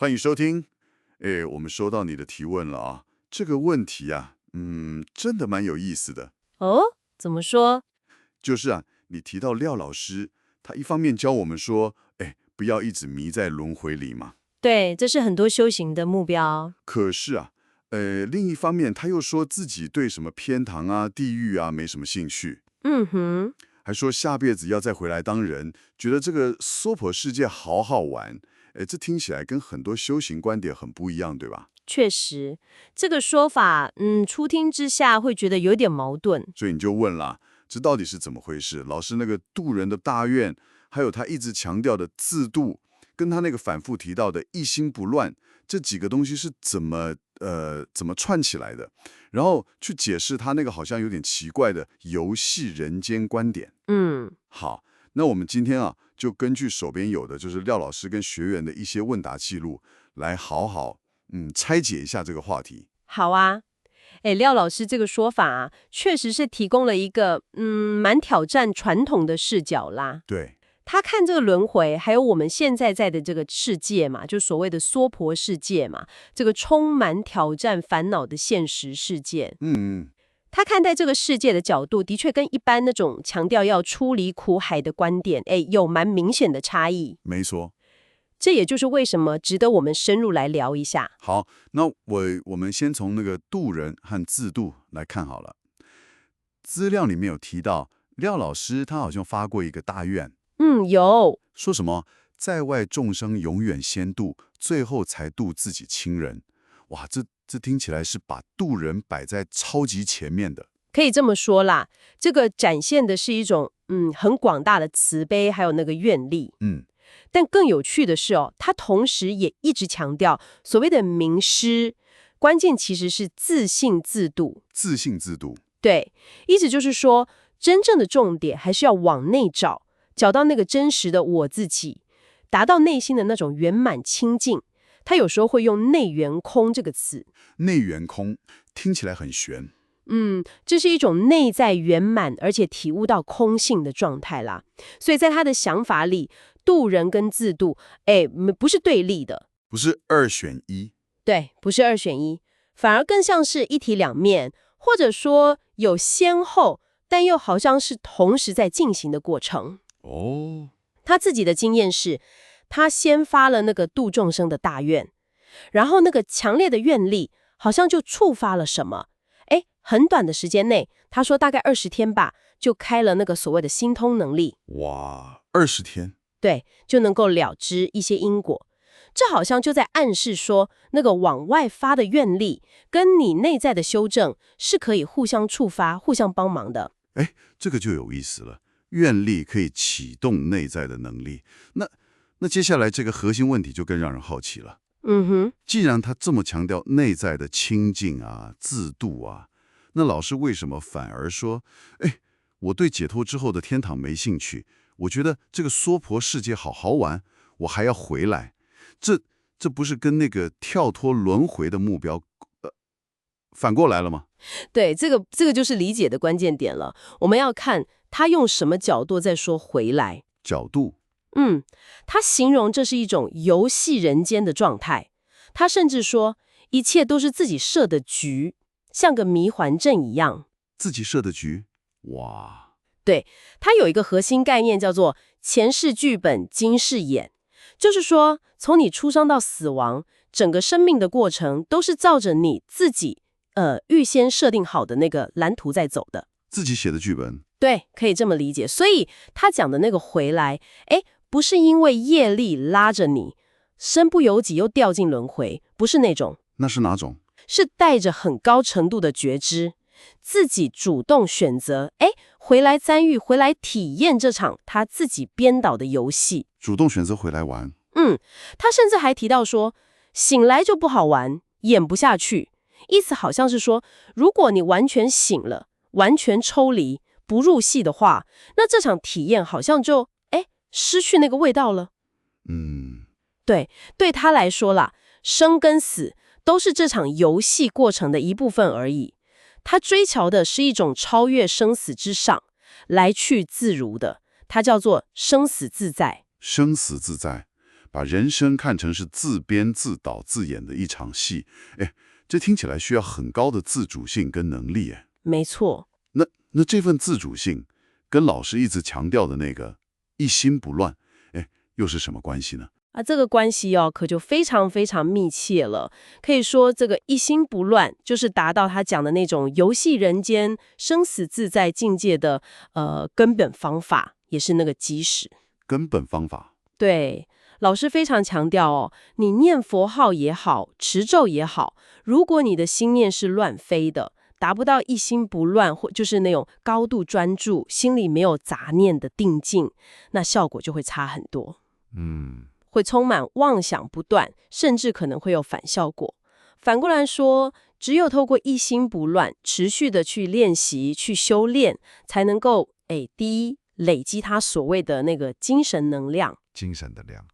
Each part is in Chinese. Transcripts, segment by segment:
欢迎收听。我们收到你的提问了啊，这个问题啊，真的蛮有意思的。哦，怎么说？就是啊，你提到廖老师，他一方面教我们说，不要一直迷在轮回里嘛。对，这是很多修行的目标。可是啊，另一方面他又说自己对什么天堂啊、地狱啊没什么兴趣，嗯哼，还说下辈子要再回来当人，觉得这个娑婆世界好好玩。这听起来跟很多修行观点很不一样，对吧？确实，这个说法，初听之下会觉得有点矛盾。所以你就问了，这到底是怎么回事？老师那个渡人的大愿，还有他一直强调的自渡，跟他那个反复提到的一心不乱，这几个东西是怎么串起来的？然后去解释他那个好像有点奇怪的游戏人间观点。嗯，好，那我们今天啊，就根据手边有的就是廖老师跟学员的一些问答记录，来好好拆解一下这个话题。好啊。廖老师这个说法啊，确实是提供了一个蛮挑战传统的视角啦。对，他看这个轮回，还有我们现在在的这个世界嘛，就所谓的娑婆世界嘛，这个充满挑战、烦恼的现实世界。嗯，他看待这个世界的角度，的确跟一般那种强调要出离苦海的观点，有蛮明显的差异。没错。这也就是为什么值得我们深入来聊一下。好，那我们先从那个渡人和自渡来看好了。资料里面有提到，廖老师他好像发过一个大愿，有。说什么在外众生永远先渡，最后才渡自己亲人。哇，这听起来是把渡人摆在超级前面的。可以这么说啦，这个展现的是一种很广大的慈悲，还有那个愿力。但更有趣的是他同时也一直强调所谓的明师，关键其实是自信自度。自信自度。对，意思就是说，真正的重点还是要往内找，找到那个真实的我自己，达到内心的那种圆满清净。他有时候会用内圆空这个词。内圆空听起来很玄。这是一种内在圆满，而且体悟到空性的状态啦。所以在他的想法里，渡人跟自渡，不是对立的。不是二选一。对，不是二选一，反而更像是一体两面，或者说有先后，但又好像是同时在进行的过程。哦，他自己的经验是，他先发了那个度众生的大愿，然后那个强烈的愿力好像就触发了什么。很短的时间内，他说大概20天吧，就开了那个所谓的心通能力。哇，20天。对，就能够了知一些因果。这好像就在暗示说，那个往外发的愿力跟你内在的修正是可以互相触发、互相帮忙的。这个就有意思了。愿力可以启动内在的能力，那接下来这个核心问题就更让人好奇了。既然他这么强调内在的清净啊、自度啊，那老师为什么反而说，我对解脱之后的天堂没兴趣，我觉得这个娑婆世界好好玩，我还要回来？这不是跟那个跳脱轮回的目标，反过来了吗？对，这个就是理解的关键点了。我们要看他用什么角度在说回来。角度。他形容这是一种游戏人间的状态。他甚至说，一切都是自己设的局，像个迷环阵一样。自己设的局。哇，对，它有一个核心概念叫做前世剧本，今世演。就是说，从你出生到死亡，整个生命的过程都是照着你自己预先设定好的那个蓝图在走的。自己写的剧本。对，可以这么理解。所以他讲的那个回来，不是因为业力拉着你，身不由己又掉进轮回，不是那种。那是哪种？是带着很高程度的觉知，自己主动选择，回来参与，回来体验这场他自己编导的游戏。主动选择回来玩。他甚至还提到说，醒来就不好玩，演不下去。意思好像是说，如果你完全醒了，完全抽离，不入戏的话，那这场体验好像就失去那个味道了。对他来说啦，生跟死都是这场游戏过程的一部分而已。他追求的是一种超越生死之上，来去自如的，它叫做生死自在。生死自在。把人生看成是自编自导自演的一场戏，哎，这听起来需要很高的自主性跟能力，哎。没错。那这份自主性跟老师一直强调的那个一心不乱，哎，又是什么关系呢？这个关系可就非常非常密切了。可以说，这个一心不乱，就是达到他讲的那种游戏人间、生死自在境界的根本方法，也是那个基石。根本方法。对，老师非常强调你念佛号也好，持咒也好，如果你的心念是乱飞的，达不到一心不乱，或就是那种高度专注、心里没有杂念的定境，那效果就会差很多。会充满妄想不断，甚至可能会有反效果。反过来说，只有透过一心不乱，持续的去练习、去修炼，才能够第一，累积他所谓的那个精神能量，精神的量。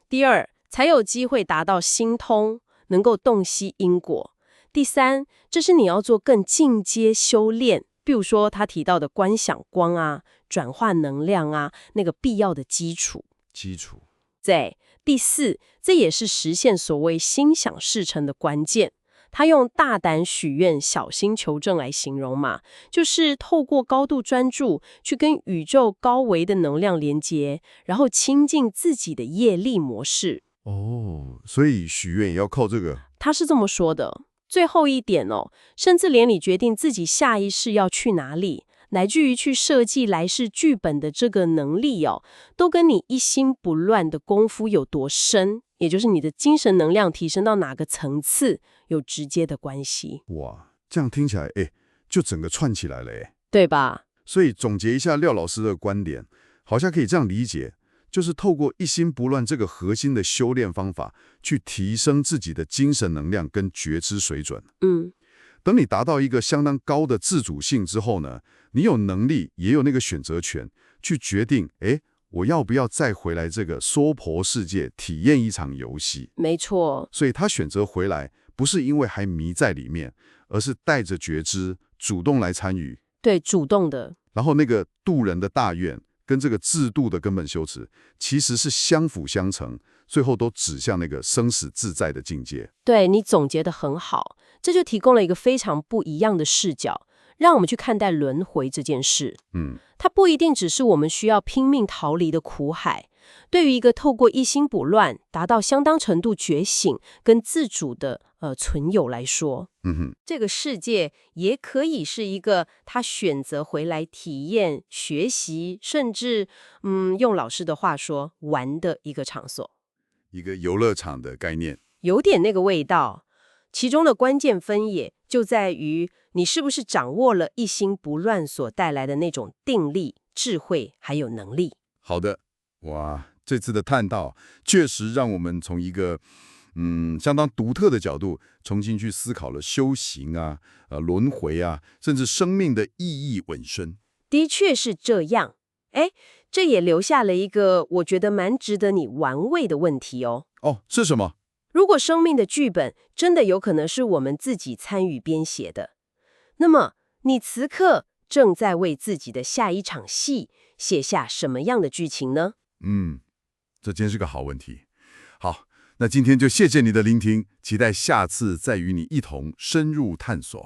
第二，才有机会达到心通，能够洞悉因果。第三，这是你要做更进阶修炼，比如说他提到的观想光啊、转化能量啊，那个必要的基础。对，第四，这也是实现所谓心想事成的关键。他用大胆许愿、小心求证来形容嘛，就是透过高度专注去跟宇宙高维的能量连接，然后亲近自己的业力模式。所以许愿也要靠这个。他是这么说的。最后一点甚至连你决定自己下一世要去哪里，乃至于去设计来世剧本的这个能力都跟你一心不乱的功夫有多深，也就是你的精神能量提升到哪个层次，有直接的关系。哇，这样听起来，就整个串起来了，对吧？所以总结一下廖老师的观点，好像可以这样理解，就是透过一心不乱这个核心的修炼方法，去提升自己的精神能量跟觉知水准。等你达到一个相当高的自主性之后呢，你有能力，也有那个选择权，去决定，我要不要再回来这个娑婆世界体验一场游戏？没错。所以他选择回来，不是因为还迷在里面，而是带着觉知，主动来参与。对，主动的。然后那个渡人的大愿，跟这个制度的根本修持，其实是相辅相成，最后都指向那个生死自在的境界。对，你总结得很好，这就提供了一个非常不一样的视角，让我们去看待轮回这件事。它不一定只是我们需要拼命逃离的苦海。对于一个透过一心不乱达到相当程度觉醒跟自主的存有来说，这个世界也可以是一个他选择回来体验、学习，甚至用老师的话说，玩的一个场所，一个游乐场的概念，有点那个味道。其中的关键分野就在于你是不是掌握了一心不乱所带来的那种定力、智慧还有能力。好的，哇，这次的探讨确实让我们从一个相当独特的角度重新去思考了修行啊、轮回啊，甚至生命的意义本身。的确是这样。这也留下了一个我觉得蛮值得你玩味的问题是什么？如果生命的剧本真的有可能是我们自己参与编写的，那么你此刻正在为自己的下一场戏写下什么样的剧情呢？这真是个好问题。好，那今天就谢谢你的聆听，期待下次再与你一同深入探索。